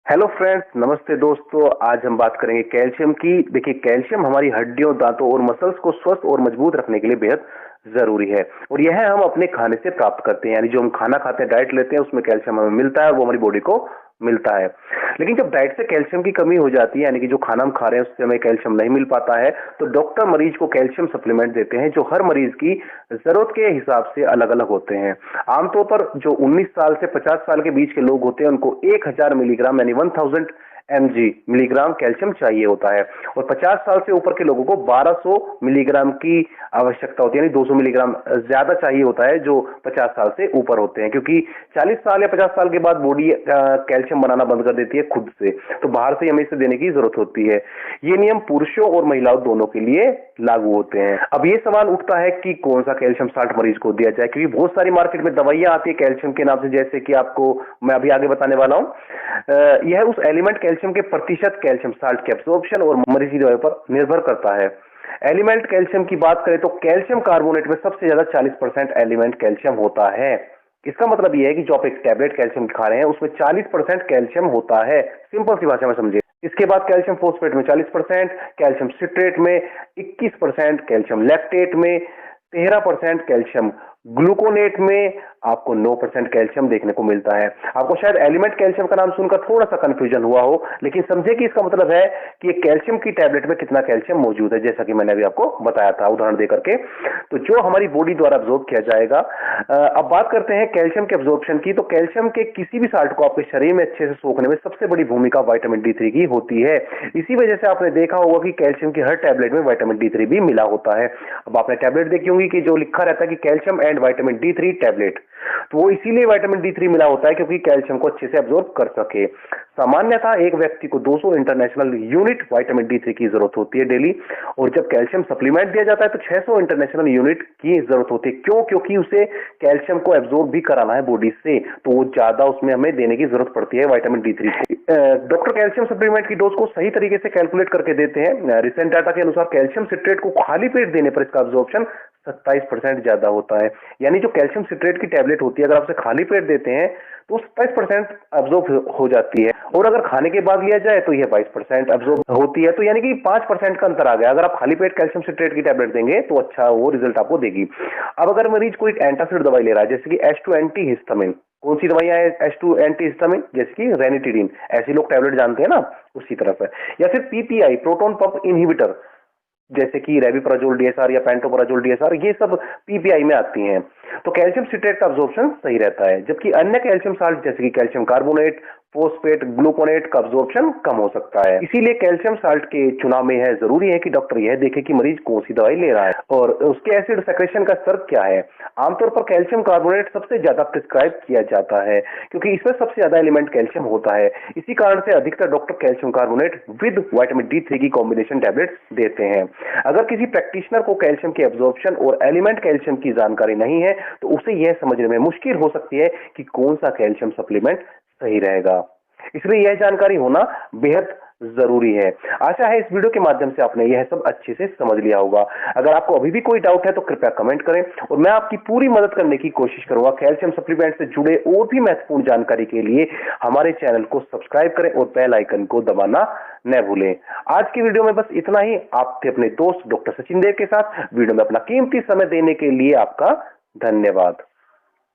Hello friends, नमस्ते दोस्तों। आज हम बात करेंगे कैल्शियम की। देखिए, कैल्शियम हमारी हड्डियों, दांतों और मसल्स को स्वस्थ और मजबूत रखने के लिए बेहद जरूरी है और यह हम अपने खाने से प्राप्त करते हैं। यानी जो हम खाना खाते हैं, डाइट लेते हैं, उसमें कैल्शियम हमें मिलता है और वो हमारी बॉडी को मिलता है। लेकिन जब डाइट से कैल्शियम की कमी हो जाती है, यानी कि जो खाना हम खा रहे हैं उससे हमें कैल्शियम नहीं मिल पाता है, तो डॉक्टर मरीज को कैल्शियम सप्लीमेंट देते हैं जो हर मरीज की जरूरत के हिसाब से अलग अलग होते हैं। आमतौर पर जो 19 साल से 50 साल के बीच के लोग होते हैं उनको 1000 मिलीग्राम यानी 1000 mg मिलीग्राम कैल्शियम चाहिए होता है और 50 साल से ऊपर के लोगों को 1200 मिलीग्राम की आवश्यकता होती है, यानी 200 मिलीग्राम ज्यादा चाहिए होता है जो 50 साल से ऊपर होते हैं, क्योंकि 40 साल या 50 साल के बाद बॉडी कैल्शियम बनाना बंद कर देती है खुद से, तो बाहर से हमें इसे देने की जरूरत होती है। ये नियम पुरुषों और महिलाओं दोनों के लिए लागू होते हैं। अब ये सवाल उठता है कि कौन सा कैल्शियम साल्ट मरीज को दिया जाए, क्योंकि बहुत सारी मार्केट में दवाइयां आती है कैल्शियम के नाम से, जैसे कि आपको मैं अभी आगे बताने वाला हूं। यह उस एलिमेंट कैल्शियम के प्रतिशत कैल्शियम साल्ट के एब्जॉर्प्शन और मरीज की दवाई पर निर्भर करता है। एलिमेंट कैल्शियम की बात करें तो कैल्शियम कार्बोनेट में सबसे ज्यादा 40% एलिमेंट कैल्शियम होता है। इसका मतलब यह है कि जो आप एक टैबलेट कैल्शियम खा रहे हैं उसमें 40% कैल्शियम होता है। सिंपल सी भाषा में समझिए। इसके बाद कैल्शियम फोस्फेट में 40%, कैल्शियम सिट्रेट में 21%, कैल्शियम लैक्टेट में 13%, कैल्शियम ग्लूकोनेट में आपको 9% कैल्शियम देखने को मिलता है। आपको शायद एलिमेंट कैल्शियम का नाम सुनकर थोड़ा सा कंफ्यूजन हुआ हो, लेकिन समझे कि इसका मतलब है कि कैल्शियम की टैबलेट में कितना कैल्शियम मौजूद है, जैसा कि मैंने अभी आपको बताया था उदाहरण देकर के, तो जो हमारी बॉडी द्वारा अब्सॉर्ब किया जाएगा। अब बात करते हैं कैल्शियम के अब्सॉर्प्शन की। तो कैल्शियम के किसी भी साल्ट को आपके शरीर में अच्छे से सोखने में सबसे बड़ी भूमिका विटामिन D3 की होती है। इसी वजह से आपने देखा होगा कि कैल्शियम की हर टैबलेट में विटामिन D3 भी मिला होता है। अब आपने टैबलेट देखी होंगी कि जो लिखा रहता है कि calcium and vitamin D3 tablet, तो वो इसीलिए विटामिन D3 मिला होता है क्योंकि कैल्शियम को अच्छे से अब्सॉर्ब कर सके। सामान्यतः एक व्यक्ति को 200 इंटरनेशनल यूनिट विटामिन D3 की जरूरत होती है डेली, और जब कैल्शियम सप्लीमेंट दिया जाता है तो 600 इंटरनेशनल यूनिट की जरूरत होती है। क्यों? क्योंकि उसे कैल्शियम को एब्सॉर्ब भी कराना है बॉडी से, तो वो ज्यादा उसमें हमें देने की जरूरत पड़ती है विटामिन D3 को। डॉक्टर कैल्शियम सप्लीमेंट की डोज को सही तरीके से कैलकुलेट करके देते हैं। रिसेंट डाटा के अनुसार कैल्शियम सिट्रेट को खाली पेट देने पर इसका अब्सॉर्प्शन 27% ज्यादा होता है। यानी जो कैल्शियम सिट्रेट की टैबलेट होती है, अगर आप उसे खाली पेट देते हैं तो 27% अब्सॉर्ब हो जाती है, और अगर खाने के बाद लिया जाए तो यह 22% अब्सॉर्ब होती है। तो यानी कि 5% का अंतर आ गया। अगर आप खाली पेट कैल्शियम सिट्रेट की टैबलेट देंगे तो अच्छा वो रिजल्ट आपको देगी। अब अगर मरीज कोई एंटासिड दवाई ले रहा है, जैसे कि H2 एंटीहिस्टामिन, कौन सी दवाइयां है H2 एंटीहिस्टामिन? जैसे कि रेनिटिडिन, ऐसे लोग टैबलेट जानते हैं ना, उसी तरफ है। या फिर PPI प्रोटॉन पंप इनहिबिटर, जैसे कि रेविप्राजोल DSR या पेंटोप्राजोल DSR, ये सब PPI में आती हैं। तो कैल्शियम सिट्रेट का अब्सॉर्प्शन सही रहता है, जबकि अन्य कैल्शियम साल्ट जैसे कि कैल्शियम कार्बोनेट, फोस्फेट, ग्लूकोनेट का अब्सॉर्प्शन कम हो सकता है। इसीलिए कैल्शियम साल्ट के चुनाव में यह जरूरी है कि डॉक्टर यह देखे कि मरीज कौन सी दवाई ले रहा है और उसके एसिड सेक्रेशन का स्तर क्या है। आमतौर पर कैल्शियम कार्बोनेट सबसे ज्यादा प्रिस्क्राइब किया जाता है क्योंकि इसमें सबसे ज्यादा एलिमेंट कैल्शियम होता है। इसी कारण से अधिकतर doctor calcium carbonate with vitamin D3 की कॉम्बिनेशन टैबलेट देते हैं। अगर किसी प्रैक्टिशनर को कैल्शियम के एब्जॉर्प्शन और एलिमेंट कैल्शियम की जानकारी नहीं है तो उसे यह समझने में मुश्किल हो सकती है कि कौन सा कैल्शियम सप्लीमेंट सही रहेगा। इसलिए यह जानकारी होना बेहद जरूरी है। आशा है इस वीडियो के माध्यम से आपने यह सब अच्छे से समझ लिया होगा। अगर आपको अभी भी कोई डाउट है तो कृपया कमेंट करें और मैं आपकी पूरी मदद करने की कोशिश करूंगा। कैल्शियम सप्लीमेंट से जुड़े और भी महत्वपूर्ण जानकारी के लिए हमारे चैनल को सब्सक्राइब करें और बेल आइकन को दबाना न भूलें। आज की वीडियो में बस इतना ही। आप थे अपने दोस्त डॉक्टर सचिन देव के साथ। वीडियो में अपना कीमती समय देने के लिए आपका धन्यवाद।